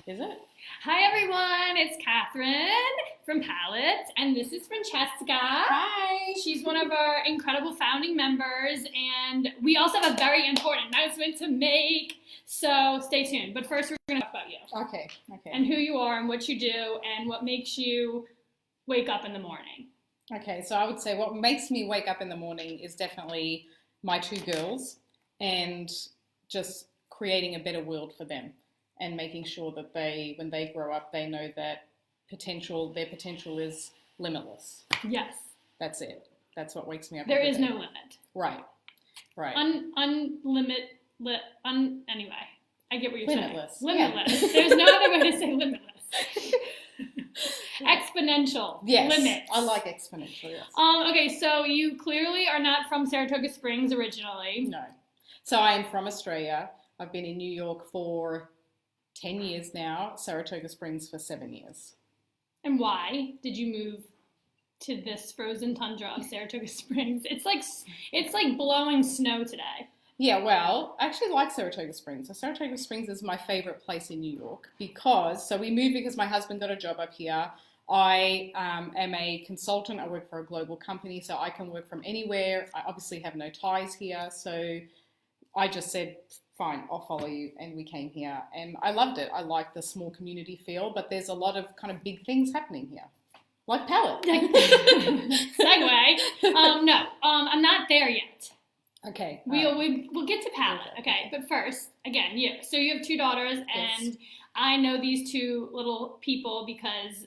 Is it? Hi everyone, it's Catherine from Palette, and this is Francesca. Hi. She's one of our incredible founding members, and we also have a very important announcement to make, so stay tuned. But first, we're going to talk about you. Okay. And who you are, and what you do, and what makes you wake up in the morning. Okay, so I would say what makes me wake up in the morning is definitely my two girls and just creating a better world for them and making sure that when they grow up, they know that their potential is limitless. Yes. That's it. That's what wakes me up. There is no limit. Right. Anyway, I get what you're Limitless. saying. Limitless. Yeah. There's no other way to say limitless. Exponential. Yes. Limits. I like exponential, yes. Okay, so you clearly are not from Saratoga Springs originally. No. So I am from Australia. I've been in New York for 10 years now, Saratoga Springs for 7 years. And why did you move to this frozen tundra of Saratoga Springs? It's like blowing snow today. Yeah, well, I actually like Saratoga Springs. So Saratoga Springs is my favorite place in New York so we moved because my husband got a job up here. I am a consultant. I work for a global company, so I can work from anywhere. I obviously have no ties here, so I just said, fine, I'll follow you, and we came here, and I loved it. I like the small community feel, but there's a lot of kind of big things happening here, like Palette. Segue. No, I'm not there yet. Okay. We'll get to Palette. Okay, but first, again, you. So you have two daughters, and yes. I know these two little people because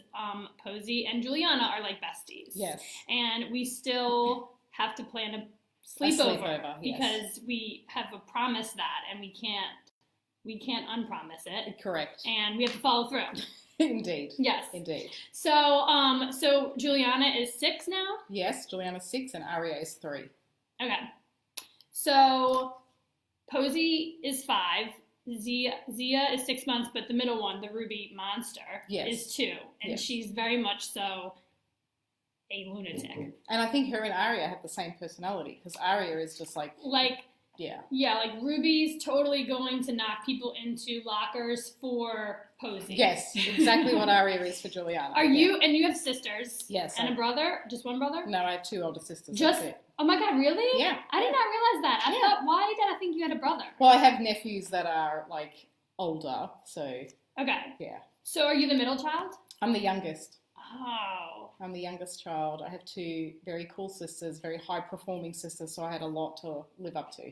Posey and Juliana are like besties. Yes. And we still have to plan a sleepover yes. because we have a promise that, and we can't unpromise it. Correct. And we have to follow through. Indeed. Yes. Indeed. So Juliana is 6 now? Yes, Juliana's 6 and Aria is 3. Okay. So Posey is 5. Zia is 6 months, but the middle one, the Ruby monster, is 2. And she's very much so a lunatic. And I think her and Aria have the same personality because Aria is just like Ruby's totally going to knock people into lockers for Posey. Yes, exactly what Aria is for Juliana. And you have sisters? Yes. And a brother? Just one brother? No, I have 2 older sisters. Oh my God, really? Yeah. I did not realize that. I thought, why did I think you had a brother? Well, I have nephews that are like older, so. Okay. Yeah. So are you the middle child? I'm the youngest. Oh. I'm the youngest child. I have 2 very cool sisters, very high-performing sisters, so I had a lot to live up to.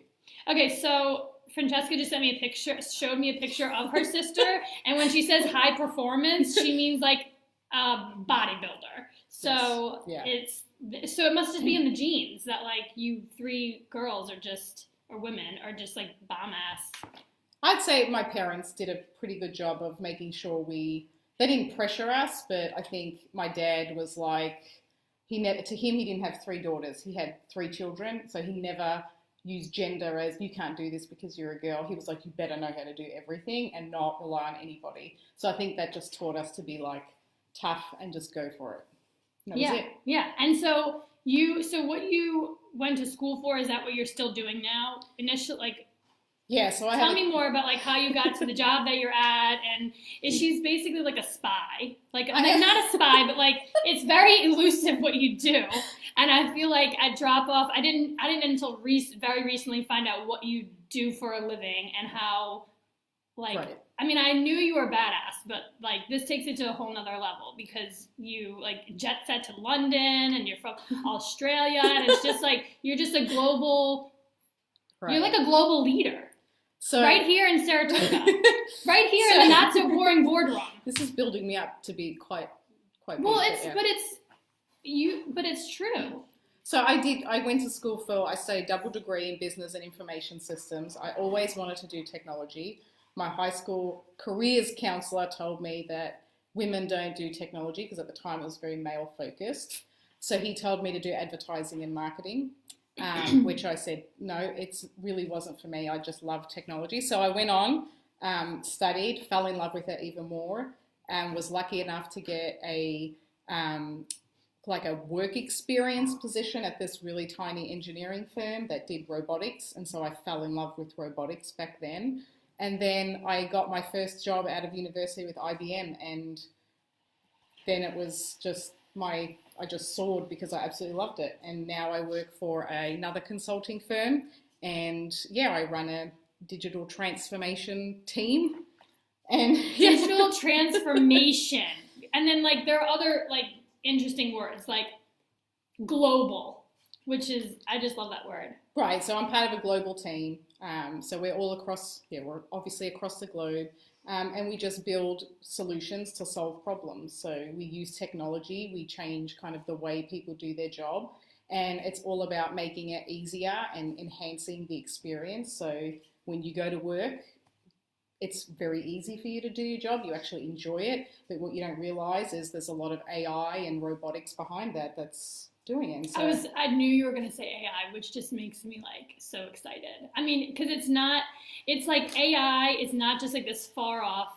Okay, so Francesca just showed me a picture of her sister, and when she says high performance, she means like a bodybuilder. So So it must just be in the genes that like you 3 girls or women are just like bomb ass. I'd say my parents did a pretty good job of making sure they didn't pressure us, but I think my dad was like, he didn't have 3 daughters. He had 3 children, so he never used gender as you can't do this because you're a girl. He was like, you better know how to do everything and not rely on anybody. So I think that just taught us to be like tough and just go for it. That was it. Yeah. And so what you went to school for, is that what you're still doing now? Initially, so tell me more about like how you got to the job that you're at, and she's basically like a spy. Like not a spy, but like it's very elusive what you do. And I feel like at drop off, I didn't until very recently find out what you do for a living and how I mean, I knew you were badass, but like this takes it to a whole nother level because you like jet set to London and you're from Australia, and it's just like you're just a global. You're like a global leader. So right here in Saratoga, right here in the not so boring boardroom. This is building me up to be quite. Well, but it's true. So I went to school I studied double degree in business and information systems. I always wanted to do technology. My high school careers counselor told me that women don't do technology because at the time it was very male focused. So he told me to do advertising and marketing. Which I said, no, it really wasn't for me. I just love technology. So I went on, studied, fell in love with it even more, and was lucky enough to get a work experience position at this really tiny engineering firm that did robotics. And so I fell in love with robotics back then. And then I got my first job out of university with IBM, and then it was just I just soared because I absolutely loved it. And now I work for another consulting firm, and I run a digital transformation team. And digital transformation. And then like there are other like interesting words like global, which is, I just love that word. Right, so I'm part of a global team. So we're all across, we're obviously across the globe. And we just build solutions to solve problems. So we use technology, we change kind of the way people do their job. And it's all about making it easier and enhancing the experience. So when you go to work, it's very easy for you to do your job. You actually enjoy it. But what you don't realize is there's a lot of AI and robotics behind that's doing it. So I knew you were going to say AI, which just makes me like so excited. I mean, because it's like AI is not just like this far off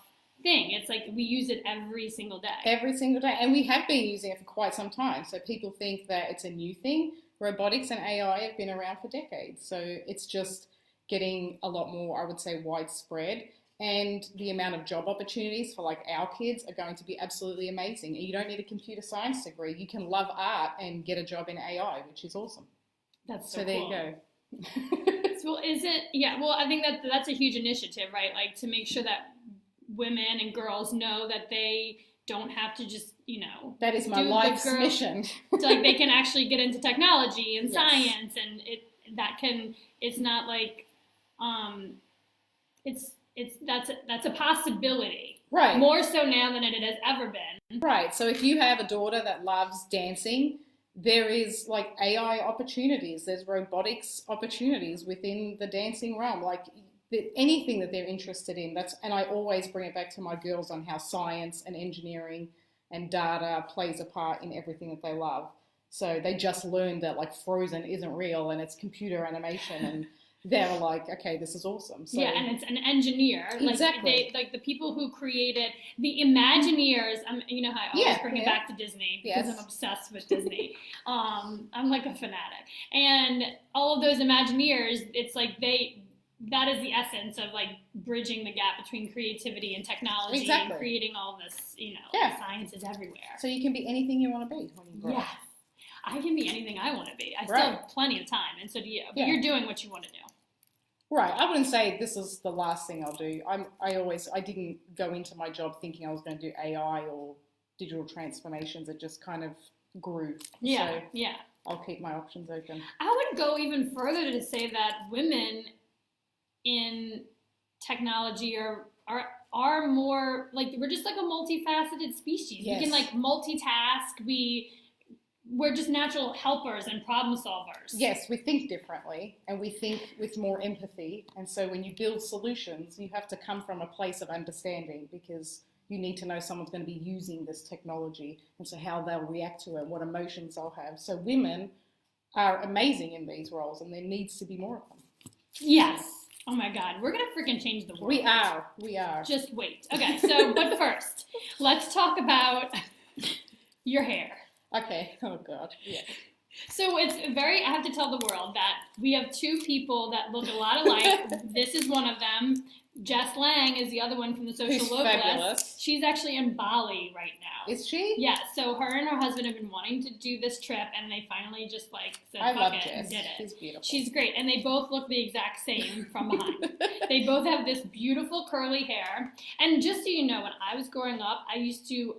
thing. It's like we use it every single day. Every single day. And we have been using it for quite some time. So people think that it's a new thing. Robotics and AI have been around for decades. So it's just getting a lot more, I would say, widespread. And the amount of job opportunities for like our kids are going to be absolutely amazing. And you don't need a computer science degree. You can love art and get a job in AI, which is awesome. That's so cool. There you go. Well, well, I think that's a huge initiative, right? Like to make sure that women and girls know that they don't have to just, that is my life's mission. Like they can actually get into technology and science, and it's not like, that's a possibility. Right. More so now than it has ever been. Right. So if you have a daughter that loves dancing, there is like AI opportunities. There's robotics opportunities within the dancing realm. Like anything that they're interested in. And I always bring it back to my girls on how science and engineering and data plays a part in everything that they love. So they just learned that like Frozen isn't real and it's computer animation, and they're like, okay, this is awesome. So, and it's an engineer. Exactly. Like the people who created the Imagineers. You know how I always bring it back to Disney because I'm obsessed with Disney. I'm like a fanatic, and all of those Imagineers, it's like that is the essence of like bridging the gap between creativity and technology and creating all this. Science is everywhere. So you can be anything you want to be when you grow up. I can be anything I want to be. I still have plenty of time, and so do you. But you're doing what you want to do. Right. I wouldn't say this is the last thing I'll do. I didn't go into my job thinking I was going to do AI or digital transformations. It just kind of grew. Yeah. So I'll keep my options open. I would go even further to say that women in technology are more like, we're just like a multifaceted species. Yes. We can like multitask. We're just natural helpers and problem solvers. Yes, we think differently and we think with more empathy. And so when you build solutions, you have to come from a place of understanding, because you need to know someone's going to be using this technology, and so how they'll react to it, what emotions they'll have. So women are amazing in these roles, and there needs to be more of them. Yes. Oh my God, we're going to freaking change the world. We are. Just wait. Okay, so, but first, let's talk about your hair. Okay. Oh God. Yeah. So I have to tell the world that we have two people that look a lot alike. This is one of them. Jess Lang is the other one from the Social Local List. She's actually in Bali right now. Is she? Yeah. So her and her husband have been wanting to do this trip, and they finally just like said, "Fuck it," Jess. and did it. She's beautiful. She's great, and they both look the exact same from behind. They both have this beautiful curly hair. And just so you know, when I was growing up, I used to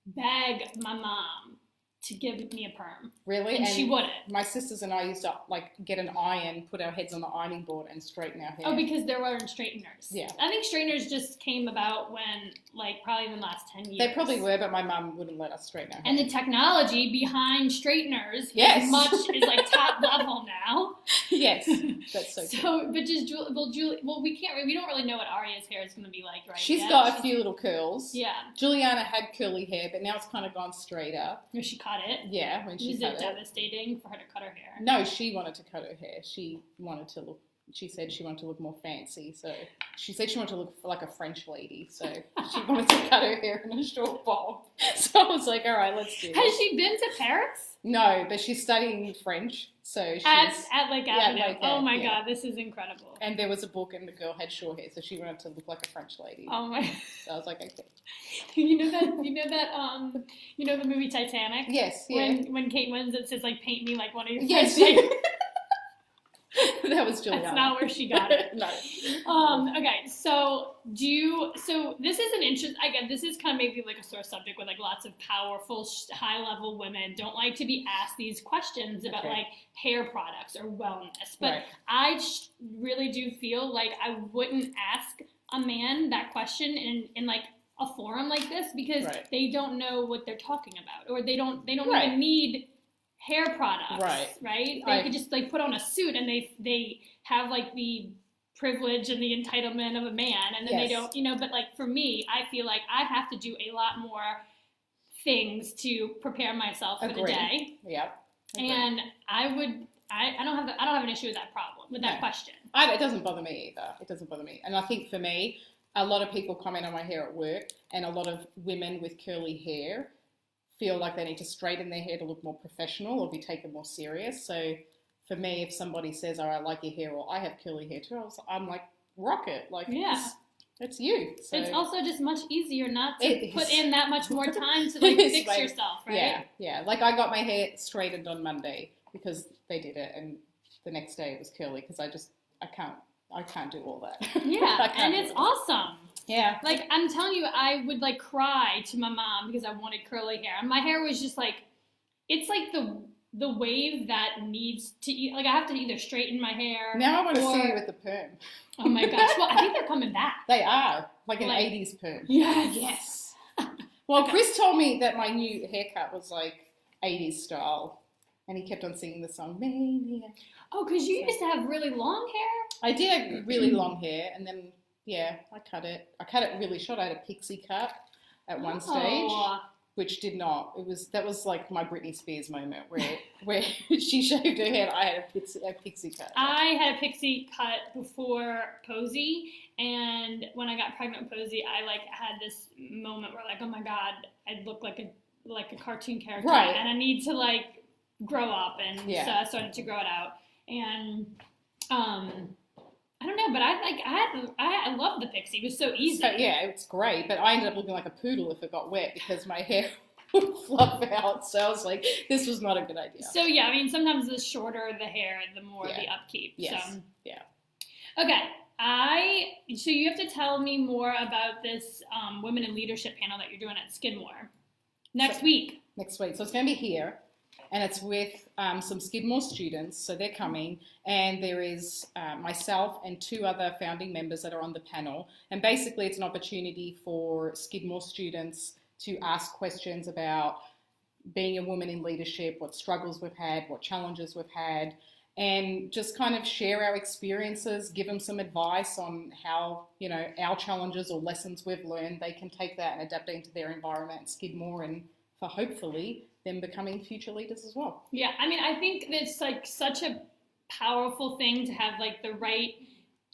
beg my mom to give me a perm. Really? And she wouldn't. My sisters and I used to like get an iron, put our heads on the ironing board and straighten our hair. Oh, because there weren't straighteners. Yeah. I think straighteners just came about when, like, probably in the last 10 years. They probably were, but my mum wouldn't let us straighten our hair. And the technology behind straighteners is like top level now. Yes, that's so cool. But just we don't really know what Arya's hair is going to be like right She's got a few little curls. Yeah. Juliana had curly hair, but now it's kind of gone straighter. She cut it. Yeah, when she cut it. Was it devastating for her to cut her hair? No, she wanted to cut her hair. She said she wanted to look more fancy, so she said she wanted to look like a French lady, so she wanted to cut her hair in a short bob. So I was like, all right, let's do it. Has she been to Paris? No, but she's studying French, so she's at Lake Avenue. Lake Oh Ave, my yeah. God, this is incredible. And there was a book, and the girl had short hair, so she wanted to look like a French lady. Oh my! So I was like, okay. You know the movie Titanic? Yes, yeah. When Kate Winslet says like, paint me like one of your Yes, French ladies. That was Juliana. That's not where she got it. No. Okay, so this is an interest. Again, this is kind of maybe like a sore subject where like lots of powerful, high-level women don't like to be asked these questions about like hair products or wellness. But Right. I really do feel like I wouldn't ask a man that question in like a forum like this because Right. they don't know what they're talking about, or they don't Right. even need hair products, Right. They could just like put on a suit and they have like the privilege and the entitlement of a man, and then Yes. they don't, but like for me, I feel like I have to do a lot more things to prepare myself for the day. Yep. Agreed. And I don't have an issue with that problem, with that question. It doesn't bother me either. It doesn't bother me. And I think for me, a lot of people comment on my hair at work, and a lot of women with curly hair feel like they need to straighten their hair to look more professional or be taken more serious. So for me, if somebody says, oh, I like your hair, or I have curly hair too, I'm like, rock it. Like, it's you. So it's also just much easier not to put is. in that much more time to like fix like, yourself, right? Yeah. Like I got my hair straightened on Monday because they did it, and the next day it was curly because I can't do all that. Yeah, and it's awesome. Yeah. Like, I'm telling you, I would, like, cry to my mom because I wanted curly hair. And my hair was just, like, it's, like, the wave that needs to, like, I have to either straighten my hair. Now I want to see you with the perm. Oh, my gosh. Well, I think they're coming back. They are. Like an 80s perm. Yes. Well, Chris told me that my new haircut was, like, 80s style. And he kept on singing the song, Mania. Oh, because you used to have really long hair? I did have really long hair, and then... Yeah, I cut it. I cut it really short. I had a pixie cut at one stage, which did not. That was like my Britney Spears moment where she shaved her head. I had a pixie cut. I had a pixie cut before Posey, and when I got pregnant with Posey, I like had this moment where like, oh my God, I look like a cartoon character, right? And I need to like grow up, and so I started to grow it out, and I don't know, but I loved the pixie. It was so easy. So, yeah, it's great. But I ended up looking like a poodle if it got wet because my hair would fluff out. So I was like, this was not a good idea. So yeah, I mean, sometimes the shorter the hair, the more the upkeep. Yes. So. Yeah. Okay. So you have to tell me more about this Women in Leadership panel that you're doing at Skidmore next week. Next week. So it's going to be here. And it's with some Skidmore students, so they're coming, and there is myself and two other founding members that are on the panel. And basically it's an opportunity for Skidmore students to ask questions about being a woman in leadership, what struggles we've had, what challenges we've had, and just kind of share our experiences, give them some advice on how, our challenges or lessons we've learned, they can take that and adapt it into their environment at Skidmore, and for hopefully them becoming future leaders as well. Yeah, I mean, I think it's like such a powerful thing to have like the right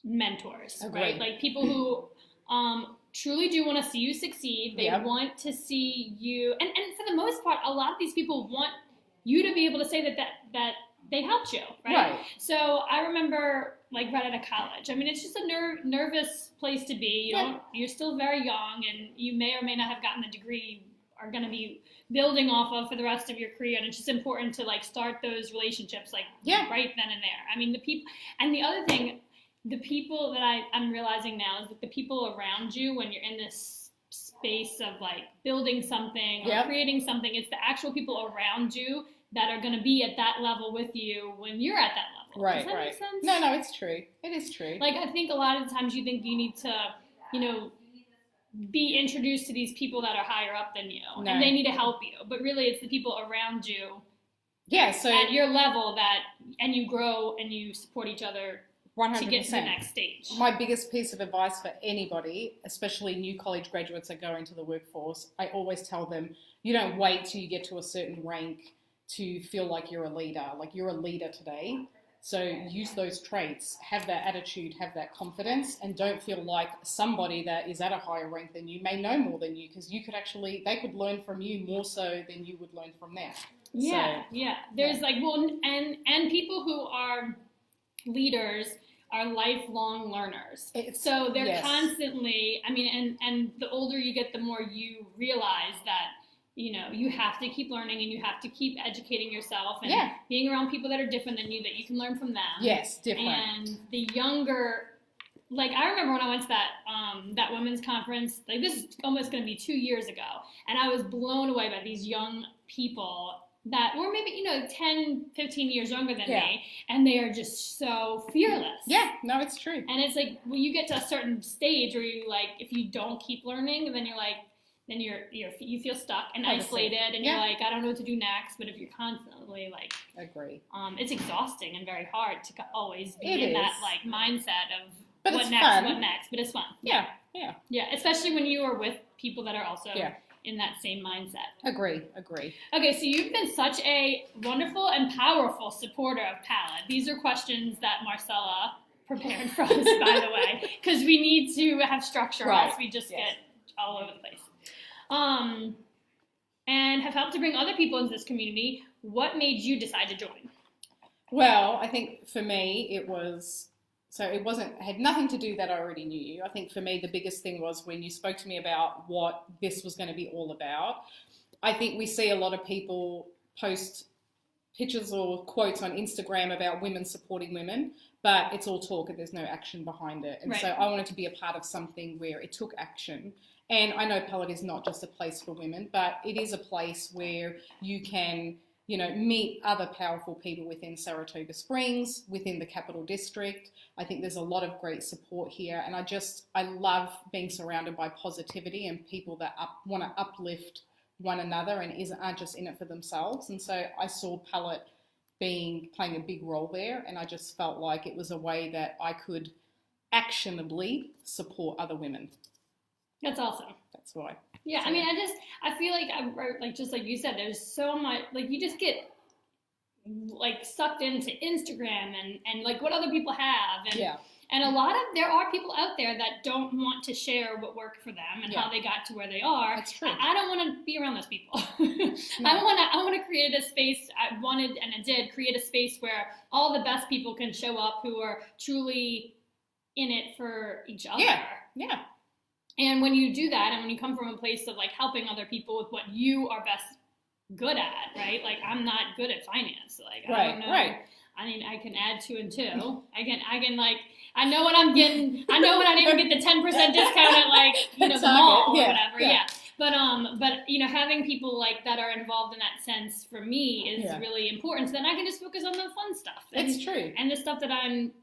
mentors, right? Like people who truly do want to see you succeed. They want to see you, and for the most part, a lot of these people want you to be able to say that they helped you, right? So I remember like right out of college. I mean, it's just a nervous place to be. You're still very young, and you may or may not have gotten the degree are going to be building off of for the rest of your career, and it's just important to like start those relationships like right then and there. I mean, the people, and the other thing, the people that I'm realizing now is that the people around you when you're in this space of like building something or creating something, it's the actual people around you that are going to be at that level with you when you're at that level. Right, Does that make sense? No, it's true. It is true. Like I think a lot of the times you think you need to, be introduced to these people that are higher up than you, and they need to help you. But really, it's the people around you, so at your level and you grow and you support each other 100%. To get to the next stage. My biggest piece of advice for anybody, especially new college graduates that go into the workforce, I always tell them, you don't wait till you get to a certain rank to feel like you're a leader. Like you're a leader today. So use those traits, have that attitude, have that confidence, and don't feel like somebody that is at a higher rank than you may know more than you, because they could learn from you more so than you would learn from them. Yeah, yeah. There's like, well, and people who are leaders are lifelong learners. So they're constantly, I mean, and the older you get, the more you realize that, you know, you have to keep learning and you have to keep educating yourself and being around people that are different than you, that you can learn from them. Yes, different. And the younger, like, I remember when I went to that women's conference, like, this is almost going to be 2 years ago, and I was blown away by these young people that were maybe, you know, 10, 15 years younger than me, and they are just so fearless. Yeah, no, it's true. And it's like, when you get to a certain stage where you, like, if you don't keep learning, then you're like, then you feel stuck and isolated, and you're like, I don't know what to do next. But if you're constantly like, agree, it's exhausting and very hard to always be in that like mindset of what next. But it's fun. Yeah. Especially when you are with people that are also in that same mindset. Agree. Okay, so you've been such a wonderful and powerful supporter of Palette. These are questions that Marcella prepared for us, by the way, because we need to have structure, or else we just get all over the place. And have helped to bring other people into this community. What made you decide to join? Well, I think for me it had nothing to do that I already knew you. I think for me the biggest thing was when you spoke to me about what this was going to be all about. I think we see a lot of people post pictures or quotes on Instagram about women supporting women, but it's all talk and there's no action behind it. And so I wanted to be a part of something where it took action. And I know Palette is not just a place for women, but it is a place where you can, you know, meet other powerful people within Saratoga Springs, within the Capital District. I think there's a lot of great support here. And I love being surrounded by positivity and people that want to uplift one another and aren't just in it for themselves. And so I saw Palette playing a big role there. And I just felt like it was a way that I could actionably support other women. That's awesome. That's why. Yeah, I mean, I feel like just like you said, there's so much, like, you just get like sucked into Instagram and like what other people have. And, and there are people out there that don't want to share what worked for them and how they got to where they are. That's true. I don't want to be around those people. I want to create a space. I wanted, and I did create a space where all the best people can show up who are truly in it for each other. Yeah. And when you do that, and when you come from a place of like helping other people with what you are best good at, right? Like, I'm not good at finance. Like, I don't know. Right. I mean, I can add 2 and 2. I can like, I know what I'm getting. I know when I didn't get the 10% discount at like, you know, the mall or whatever. Yeah. But you know, having people like that are involved in that sense for me is really important. So then I can just focus on the fun stuff. It's true. And the stuff that I'm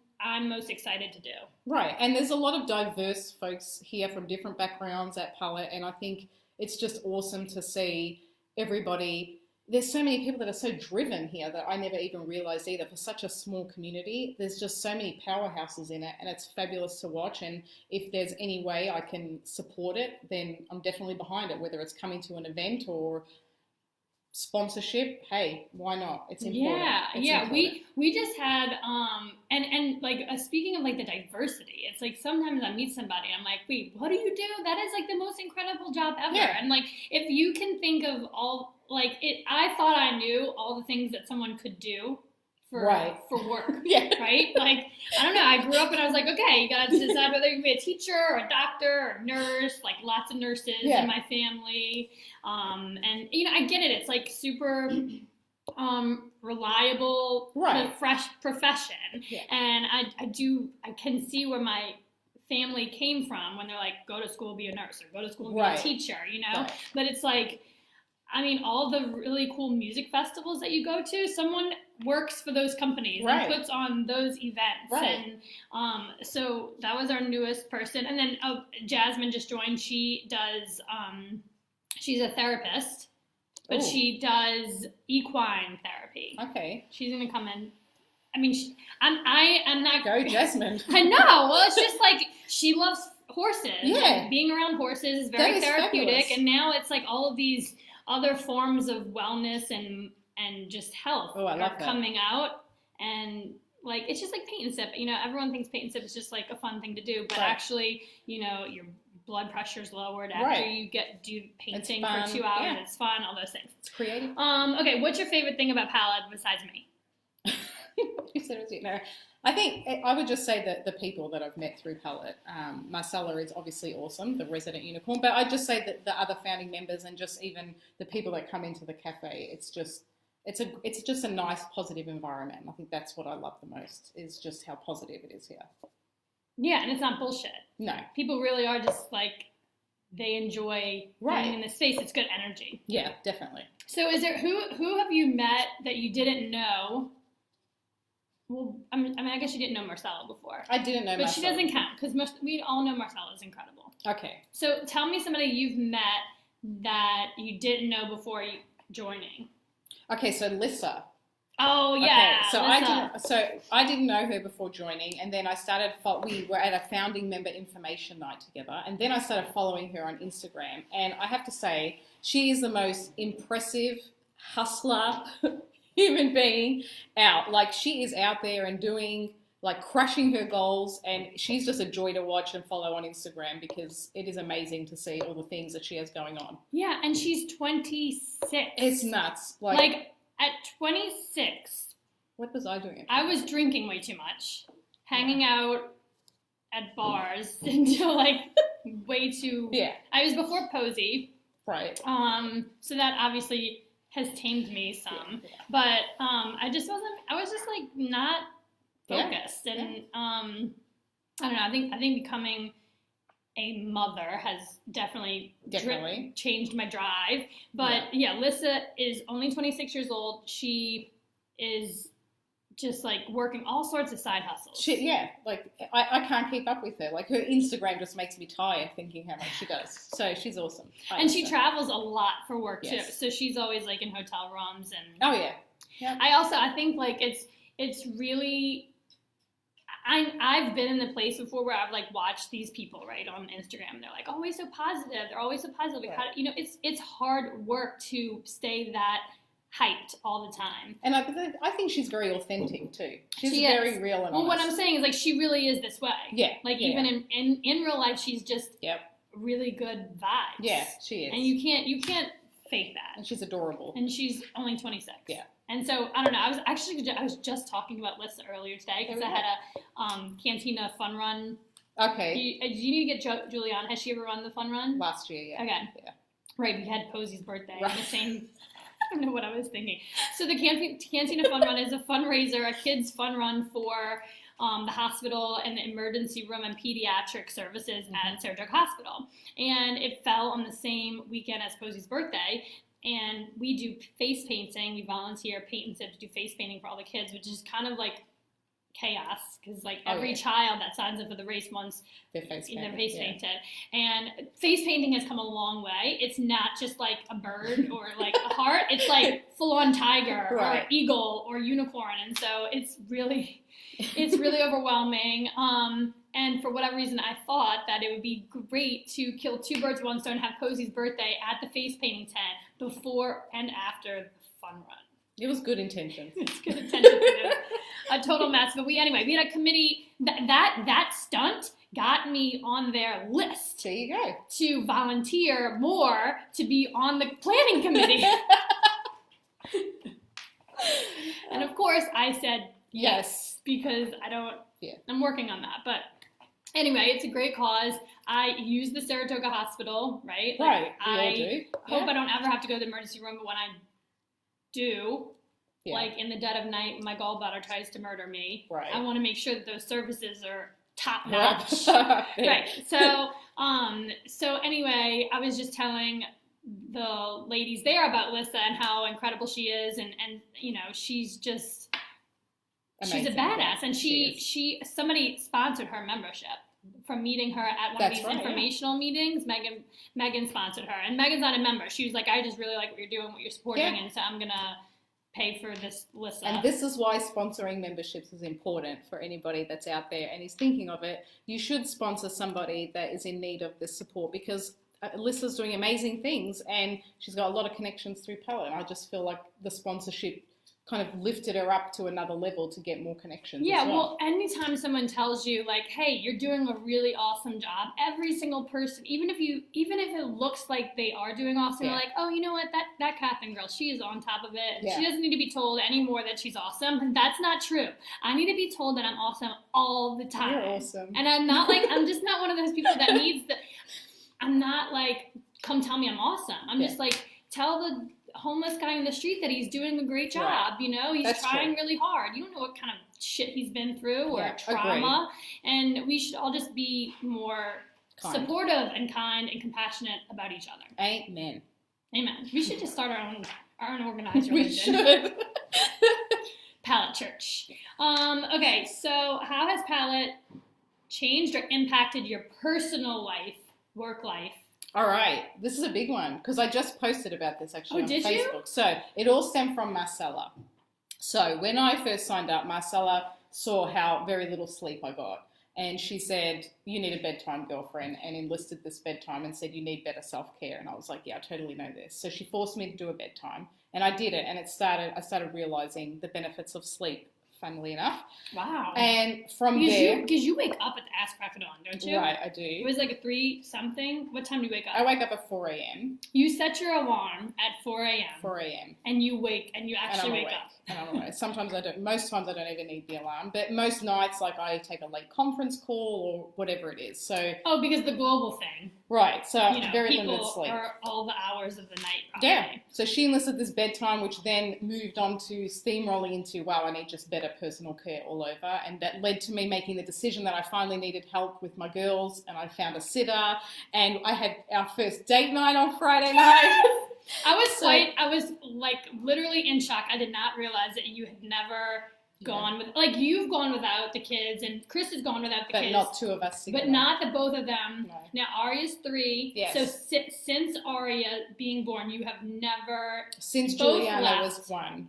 most excited to do. Right, and there's a lot of diverse folks here from different backgrounds at Palette, and I think it's just awesome to see everybody. There's so many people that are so driven here that I never even realized either. For such a small community, there's just so many powerhouses in it, and it's fabulous to watch. And if there's any way I can support it, then I'm definitely behind it, whether it's coming to an event or sponsorship. Hey, why not? It's important. Important. We just had and like speaking of like the diversity, it's like sometimes I meet somebody, I'm like, wait, what do you do? That is like the most incredible job ever. And like, if you can think of all like it, I thought I knew all the things that someone could do for work. Right? Like, I don't know. I grew up and I was like, okay, you got to decide whether you can be a teacher or a doctor or a nurse, like lots of nurses in my family. And, you know, I get it. It's like super reliable, fresh profession. And I can see where my family came from when they're like, go to school, be a nurse, or go to school, be a teacher, you know? But it's like, I mean, all the really cool music festivals that you go to, someone works for those companies and puts on those events. And so that was our newest person. And then Jasmine just joined. She does, she's a therapist, but she does equine therapy. Okay. She's going to come in. I mean, I'm not. Go, Jasmine. I know. Well, it's just like she loves horses. Yeah. And being around horses is very therapeutic. Fabulous. And now it's like all of these other forms of wellness and just health are coming out, and like it's just like paint and sip. You know, everyone thinks paint and sip is just like a fun thing to do, but actually, you know, you're blood pressure's lowered after Right. you do painting It's fun. for 2 hours. Yeah. It's fun, all those things. It's creative. Okay, what's your favorite thing about Palette besides me? You said it was, no. I think I would just say that the people that I've met through Palette, Marcella is obviously awesome, the resident unicorn, but I'd just say that the other founding members and just even the people that come into the cafe, it's just a nice, positive environment. I think that's what I love the most, is just how positive it is here. Yeah, and it's not bullshit. No. People really are just like, they enjoy being in this space. It's good energy. Yeah, definitely. So is there, who have you met that you didn't know? Well, I mean, I guess you didn't know Marcella before. I didn't know But Marcella. she doesn't count, because we all know Marcella's incredible. Okay. So tell me somebody you've met that you didn't know before you joining. Okay, so Lissa. Oh yeah. Okay, Lissa. I didn't know her before joining, and then I started. We were at a founding member information night together, and then I started following her on Instagram. And I have to say, she is the most impressive hustler human being out. Like, she is out there and doing, like, crushing her goals, and she's just a joy to watch and follow on Instagram, because it is amazing to see all the things that she has going on. Yeah, and she's 26. It's nuts. Like at 26, what was I doing? I was drinking way too much, hanging out at bars until like way too. Yeah. I was before Posey. Right. So that obviously has tamed me some, Yeah. but I was just like not focused, Yeah. and I don't know. I think becoming a mother has definitely changed my drive. But yeah, Lissa is only 26 years old. She is just like working all sorts of side hustles. I can't keep up with her. Like, her Instagram just makes me tired thinking how much she does. So she's awesome. And she travels a lot for work too. Yes. So she's always like in hotel rooms and. Oh yeah. Yeah. I think like it's really. I've been in the place before where I've like watched these people, right, on Instagram. They're like always so positive. They're always so positive. Like, Right. it's hard work to stay that hyped all the time. And I think she's very authentic too. She's She very is. real and Well, what honest. I'm saying is like she really is this way. Yeah. Like yeah. even in real life, she's just Yep. really good vibes. Yeah, she is. And you can't fake that. And she's adorable. And she's only 26. Yeah. And so I don't know. I was just talking about Lissa earlier today because I had a Cantina fun run. Okay. Do you need to get Julianne? Has she ever run the fun run? Last year, yeah. Okay. Yeah. Right. We had Posey's birthday. Right. The same. I don't know what I was thinking. So the Cantina Fun Run is a fundraiser, a kids fun run for the hospital and the emergency room and pediatric services at Saratoga Hospital. And it fell on the same weekend as Posey's birthday. And we do face painting. We volunteer, paint and sip, to do face painting for all the kids, which is kind of like chaos because like every child that signs up for the race wants their face painted. And face painting has come a long way. It's not just like a bird or like a heart. It's like full on tiger or eagle or unicorn. And so it's really overwhelming. And for whatever reason, I thought that it would be great to kill two birds with one stone, have Posey's birthday at the face painting tent before and after the fun run. It was good intention. It's good intention. A total mess. But we had a committee that stunt got me on their list. There you go. To volunteer more to be on the planning committee. And of course I said yes because I'm working on that. But anyway, it's a great cause. I use the Saratoga Hospital, right? Right. I hope I don't ever have to go to the emergency room, but when I do, like in the dead of night, my gallbladder tries to murder me. Right. I want to make sure that those services are top notch. Right. So anyway, I was just telling the ladies there about Lissa and how incredible she is, and you know, she's just amazing. She's a badass, and she somebody sponsored her membership from meeting her at one of these informational meetings. Megan sponsored her, and Megan's not a member. She was like, I just really like what you're doing, what you're supporting, and so I'm gonna pay for this Lissa. And this is why sponsoring memberships is important for anybody that's out there and is thinking of it. You should sponsor somebody that is in need of this support, because Lissa's doing amazing things and she's got a lot of connections through Palette. And I just feel like the sponsorship kind of lifted her up to another level to get more connections. Yeah, as well, anytime someone tells you like, "Hey, you're doing a really awesome job," every single person, even if it looks like they are doing awesome, Yeah. you're like, "Oh, you know what? That Catherine girl, she is on top of it. Yeah. She doesn't need to be told anymore that she's awesome." And that's not true. I need to be told that I'm awesome all the time. You're awesome. And I'm just not one of those people that needs the. I'm not like, come tell me I'm awesome. I'm just like, tell the homeless guy in the street that he's doing a great job. Right. You know, he's That's trying true. really hard. You don't know what kind of shit he's been through or Yeah, trauma. And we should all just be more Kind. supportive and kind and compassionate about each other. Amen. Amen. We should just start our own organized We religion. should. Palette Church. Okay, so how has Palette changed or impacted your personal life, work life? All right, this is a big one because I just posted about this actually on did Facebook. you? So it all stemmed from Marcella. So when I first signed up, Marcella saw how very little sleep I got. And she said, "You need a bedtime, girlfriend," and enlisted this bedtime and said, "You need better self-care." And I was like, "Yeah, I totally know this." So she forced me to do a bedtime and I did it. And I started realizing the benefits of sleep, funnily enough. Wow. And from because there... Because you wake up at the ass crack of dawn, don't you? Right, I It do. was like a 3-something. What time do you wake up? I wake up at 4 a.m. You set your alarm at 4 a.m. 4 a.m. And you actually wake up. And I'm awake. Sometimes I don't. Most times I don't even need the alarm. But most nights, like I take a late conference call or whatever it is. So Oh, because the global thing. right. So You know, very people limited sleep. are all the hours of the night, probably. Yeah. So she enlisted this bedtime, which then moved on to steamrolling into, wow, I need just better personal care all over. And that led to me making the decision that I finally needed help with my girls. And I found a sitter. And I had our first date night on Friday night. I was like literally in shock. I did not realize that you had never gone with, like, you've gone without the kids and Chris has gone without the But kids. not two of us together. But not the both of them. No. Now Arya's 3. Yes. So since Arya being born, you have never Since both Juliana left. was 1,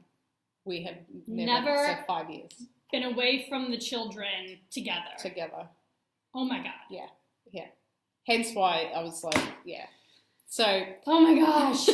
we have Never- so 5 years been away from the children together. together. Oh my God. Yeah. Hence why I was like, yeah. So Oh my gosh.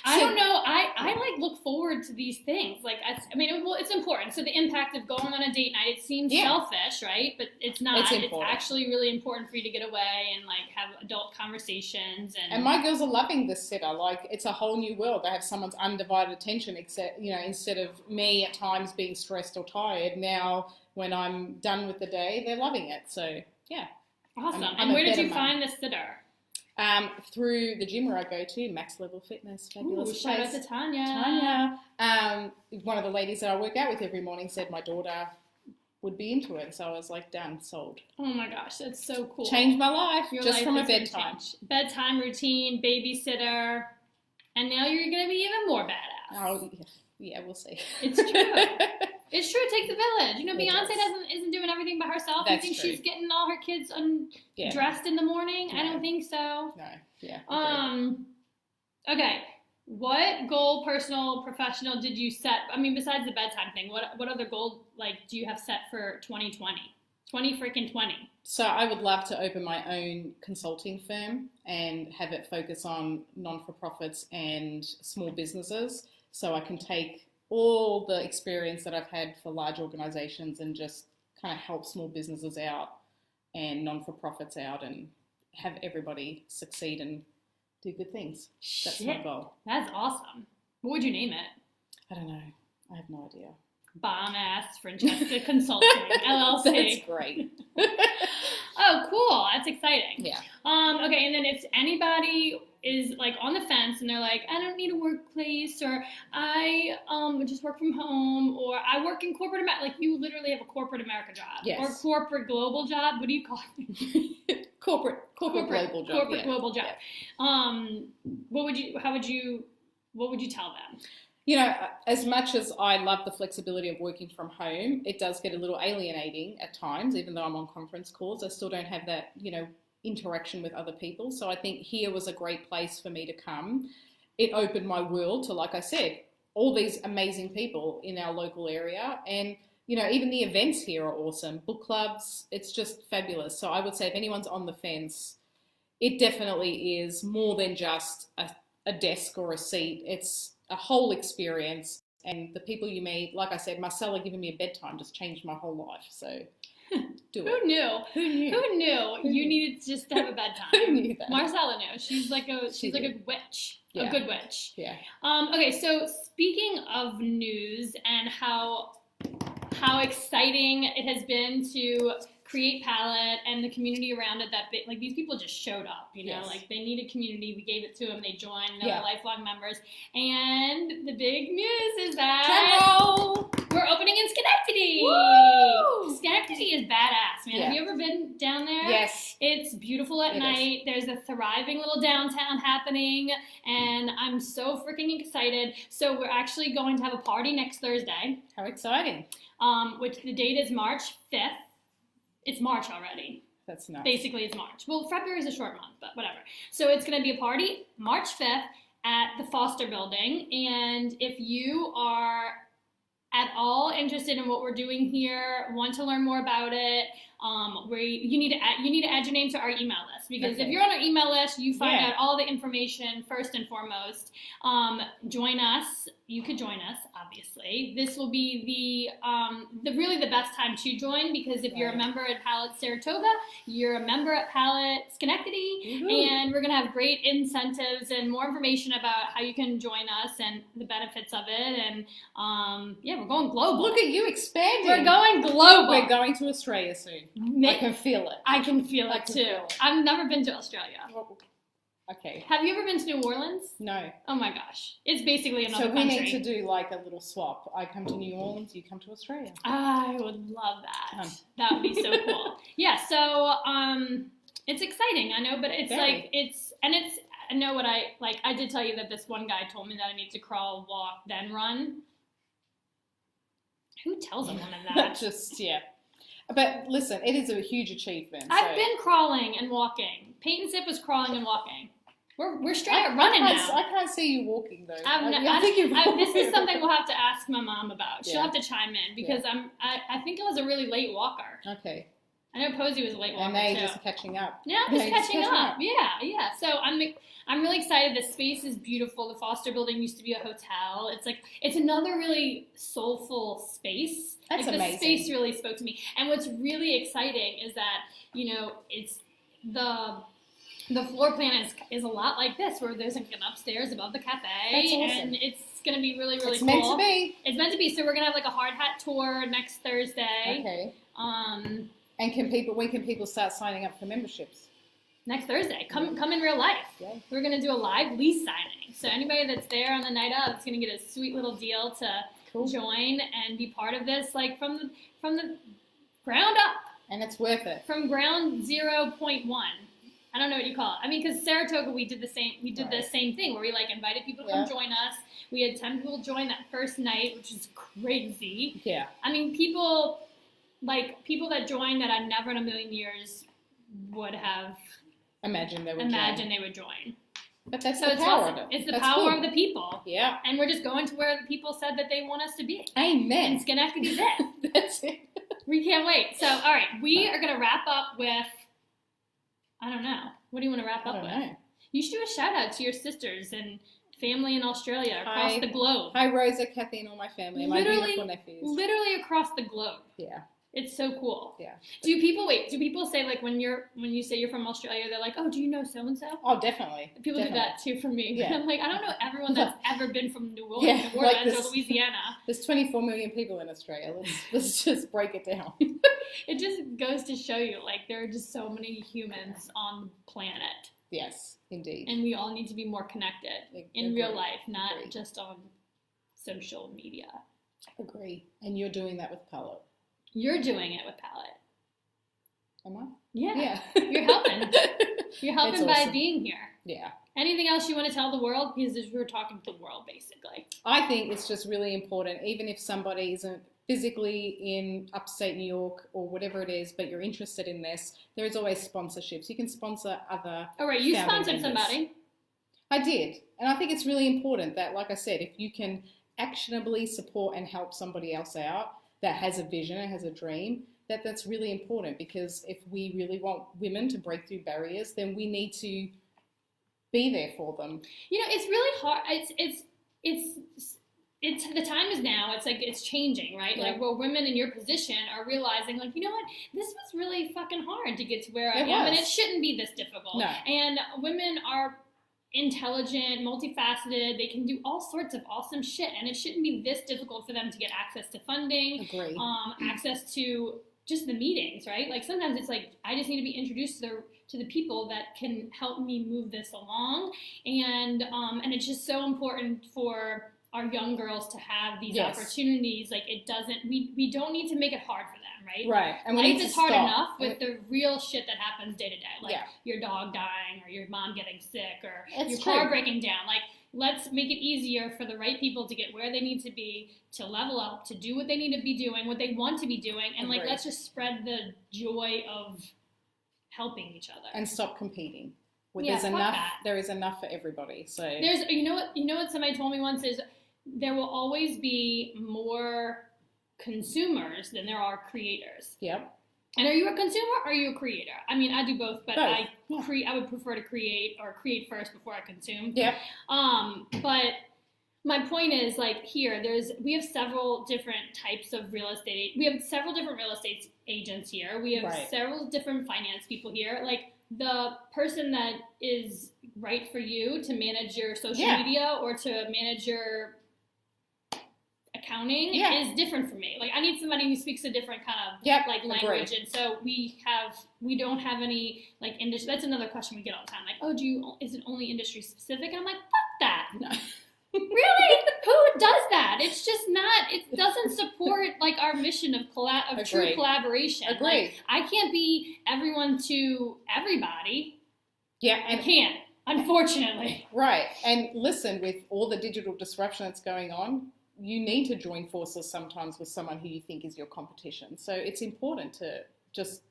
I don't know. I like look forward to these things. Like, I mean, well, it's important. So the impact of going on a date night, it seems selfish, right? But it's not. It's It's important. actually really important for you to get away and like have adult conversations. And my girls are loving this sitter. Like, it's a whole new world. They have someone's undivided attention, except, instead of me at times being stressed or tired, now when I'm done with the day, they're loving it. So, yeah. Awesome. I'm And a where did better you mum. find the sitter? Through the gym where I go to, Max Level Fitness, fabulous Ooh, shout out place. to Tanya. Tanya. One of the ladies that I work out with every morning said my daughter would be into it. So I was like, done, sold. Oh my gosh, that's so cool. Changed my life Your just life from a is gonna bedtime. change. Bedtime routine, babysitter, and now you're going to be even more badass. Oh, yeah, we'll see. It's true. It's true. It takes a village. It Beyonce does. isn't doing everything by herself. That's You think true. she's getting all her kids Yeah. dressed in the morning? I No. don't think so. No, yeah. agree. Okay. What goal, personal, professional, did you set? I mean, besides the bedtime thing, what other goal do you have set for 2020? 2020. So I would love to open my own consulting firm and have it focus on non-for-profits and small businesses, so I can take all the experience that I've had for large organizations and just kind of help small businesses out and non-for-profits out and have everybody succeed and do good things. That's my Shit. goal. That's awesome. What would you name it? I don't know. I have no idea. Bomb ass Francesca Consulting LLC. That's great. Oh, cool. That's exciting. Yeah. Okay, and then if anybody is like on the fence and they're like, I don't need a workplace, or I just work from home, or I work in corporate America, like you literally have a corporate America job, Yes. or corporate global job. What do you call it? corporate global job. Corporate yeah. global job. Yeah. What would you tell them? As much as I love the flexibility of working from home, it does get a little alienating at times, even though I'm on conference calls. I still don't have that, interaction with other people. So I think here was a great place for me to come. It opened my world to, like I said, all these amazing people in our local area. And, even the events here are awesome. Book clubs, it's just fabulous. So I would say if anyone's on the fence, it definitely is more than just a desk or a seat. It's a whole experience. And the people you meet, like I said, Marcella giving me a bedtime just changed my whole life. So do it. Who knew? Who knew? Who knew you needed just to have a bedtime? Who knew that? Marcella knew. She's like a witch. Yeah. A good witch. Yeah. Okay, so speaking of news and how exciting it has been to create Palette and the community around it, like these people just showed up, you know, Yes. like they needed community. We gave it to them. They joined. They're Yeah. lifelong members. And the big news is that Drum we're opening in Schenectady. Woo! Schenectady is badass, man. Yeah. Have you ever been down there? Yes. It's beautiful at It night. There's a thriving little downtown happening, and I'm so freaking excited. So we're actually going to have a party next Thursday, How exciting. which the date is March 5th. It's March already. That's nice. Basically, it's March. Well, February is a short month, but whatever. So it's going to be a party March 5th at the Foster Building, and if you are at all interested in what we're doing here, want to learn more about it, you need to add your name to our email list, because Okay. if you're on our email list, you find Yeah. out all the information first and foremost. Join us. You could join us, obviously. This will be the really the best time to join, because if you're a Right. member at Palette Saratoga, you're a member at Palette Schenectady, Woohoo. and we're gonna have great incentives and more information about how you can join us and the benefits of it. And yeah, we're going global. Look at you expanding. We're going global. We're going to Australia soon. I can feel it. I can feel I it can too. feel it. I've never been to Australia. Okay. Have you ever been to New Orleans? No. Oh my gosh, it's basically another So we country. need to do like a little swap. I come to New Orleans, you come to Australia. I would love that. Done. That would be so cool. Yeah, so it's exciting, I know, but it's Very. I know what I did tell you that this one guy told me that I need to crawl, walk, then run. Who tells someone of that? Just, yeah. But listen, it is a huge achievement. I've so. been crawling and walking. Peyton Sip was crawling and walking. We're straight up running I now. can't see you walking though. This is something we'll have to ask my mom about. She'll Yeah. have to chime in, because I think I was a really late walker. Okay. I know Posey was a late walker And they're too. just catching up. Yeah, I'm just They're catching up. Yeah. So I'm really excited. The space is beautiful. The Foster Building used to be a hotel. It's another really soulful space. That's The amazing. space really spoke to me. And what's really exciting is that, it's the floor plan is a lot like this, where there's like an upstairs above the cafe. That's awesome. And it's gonna be really, really It's cool. meant to be. It's meant to be. So we're gonna have like a hard hat tour next Thursday. Okay. Um And when can people start signing up for memberships? Next Thursday. Come in real life. Yeah. We're gonna do a live lease signing. So anybody that's there on the night of is gonna get a sweet little deal to Cool. join and be part of this, like from the ground up, And it's worth it. from ground 0.1. I don't know what you call it. I mean, because Saratoga, we did the same. We did the Right. same thing where we like invited people to come Yeah. join us. We had 10 people join that first night, which is crazy. Yeah. I mean, people that joined that I never in a million years would have Imagine they would imagined join. they would join. But that's So the it's power awesome. of it. It's the That's power cool. of the people. Yeah. And we're just going to where the people said that they want us to be. And Amen. Schenectady's it. That's it. We can't wait. So, all right, we are going to wrap up with, I don't know. What do you want to wrap I up don't with? know. You should do a shout out to your sisters and family in Australia, across Hi. the globe. Hi, Rosa, Kathy, and all my family, and my beautiful nephews. Literally across the globe. Yeah. It's so cool. Yeah. Do people say, like, when you say you're from Australia, they're like, oh, do you know so-and-so? Oh, definitely. People do that too from me. Yeah. I'm like, I don't know everyone that's ever been from New Orleans, Yeah, New like Orleans this. or Louisiana. There's 24 million people in Australia. Let's just break it down. It just goes to show you, like, there are just so many humans on the planet. Yes, indeed. And we all need to be more connected in Agree. real life, not Agree. just on social media. Agree. And you're doing that with Palette. You're doing it with Palette. Am I? Yeah. You're helping. You're helping It's by awesome. being here. Yeah. Anything else you want to tell the world? Because we're talking to the world, basically. I think it's just really important, even if somebody isn't physically in upstate New York or whatever it is, but you're interested in this, there is always sponsorships. You can sponsor other All right, you founding sponsored members. somebody. I did. And I think it's really important that, like I said, if you can actionably support and help somebody else out that has a vision and has a dream, that's really important, because if we really want women to break through barriers, then we need to be there for them. You know, it's really hard. It's the time is now. It's like it's changing, right? Yeah. Like, well, women in your position are realizing, like, you know what, this was really fucking hard to get to where I am, and it shouldn't be this difficult. No. And women are intelligent, multifaceted. They can do all sorts of awesome shit, and it shouldn't be this difficult for them to get access to funding, Agree. Access to just the meetings, right? Like sometimes it's like I just need to be introduced to the people that can help me move this along, and it's just so important for our young girls to have these opportunities. Like it doesn't, we don't need to make it hard for them, right? Right. And life is hard enough with the real shit that happens day to day, like your dog dying or your mom getting sick or your car breaking down. Like let's make it easier for the right people to get where they need to be, to level up, to do what they need to be doing, what they want to be doing, and like let's just spread the joy of helping each other and stop competing. There's enough. There is enough for everybody. So there's, you know what somebody told me once is there will always be more consumers than there are creators. Yep. And are you a consumer or are you a creator? I mean, I do both, but I would prefer to create first before I consume. Yep. But my point is, like, we have several different types of real estate. We have several different real estate agents here. We have several different finance people here. Like, the person that is right for you to manage your social media or to manage your accounting is different for me. Like I need somebody who speaks a different kind of like language, and so we don't have any like industry. That's another question we get all the time. Like, oh, is it only industry specific? And I'm like, fuck that. No. Really? Who does that? It's just not. It doesn't support like our mission of true collaboration. Agree. Like, I can't be everyone to everybody. Yeah, and I can't. Unfortunately. Right. And listen, with all the digital disruption that's going on, you need to join forces sometimes with someone who you think is your competition. So it's important to just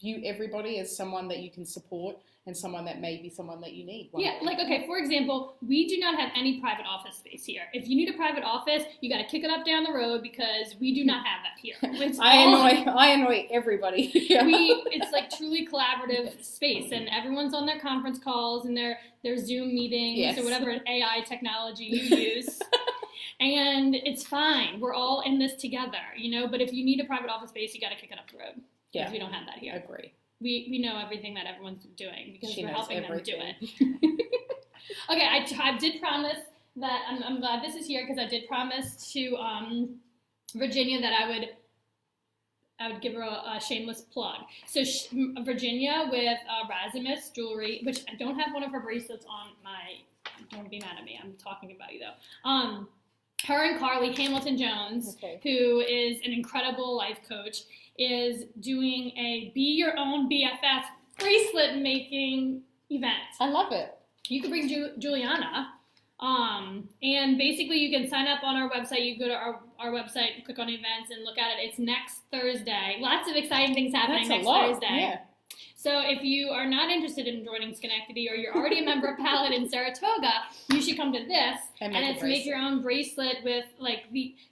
view everybody as someone that you can support and someone that may be someone that you need. Like, okay, for example, we do not have any private office space here. If you need a private office, you got to kick it up down the road because we do not have that here. I annoy everybody. It's like truly collaborative space, and everyone's on their conference calls and their Zoom meetings or whatever AI technology you use. And it's fine. We're all in this together, But if you need a private office space, you got to kick it up the road. Because we don't have that here. Agree. We know everything that everyone's doing because we're helping them do it. Okay, I did promise that I'm glad this is here because I did promise to Virginia that I would give her a shameless plug. So Virginia with Razimus jewelry, which I don't have one of her bracelets on my. Don't be mad at me. I'm talking about you though. Her and Carly Hamilton-Jones, who is an incredible life coach, is doing a Be Your Own BFF bracelet making event. I love it. You can bring Juliana. And basically you can sign up on our website. You go to our website, click on events and look at it. It's next Thursday. Lots of exciting things happening next Thursday. Yeah. So if you are not interested in joining Schenectady or you're already a member of Palette in Saratoga, you should come to this. And it's make your own bracelet with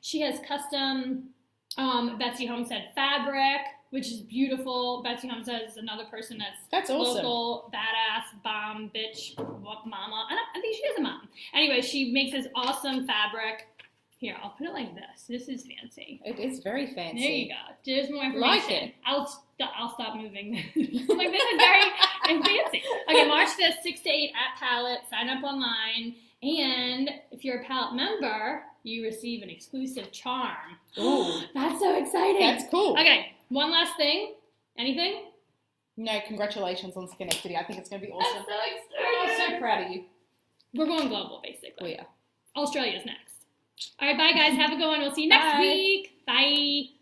she has custom Betsy Homestead fabric, which is beautiful. Betsy Homestead is another person that's awesome. Local, badass, bomb, bitch, mama. I think she is a mom. Anyway, she makes this awesome fabric. Here, I'll put it like this. This is fancy. It is very fancy. There you go. There's more information. Like it. I'll stop moving. This is very fancy. Okay, March 5th, 6 to 8 at Palette. Sign up online. And if you're a Palette member, you receive an exclusive charm. Ooh. That's so exciting. That's cool. Okay, one last thing. Anything? No, congratulations on Schenectady. I think it's going to be awesome. I'm so excited. I'm so proud of you. We're going global, basically. We are. Australia's next. All right, bye, guys. Have a good one. We'll see you next week. Bye.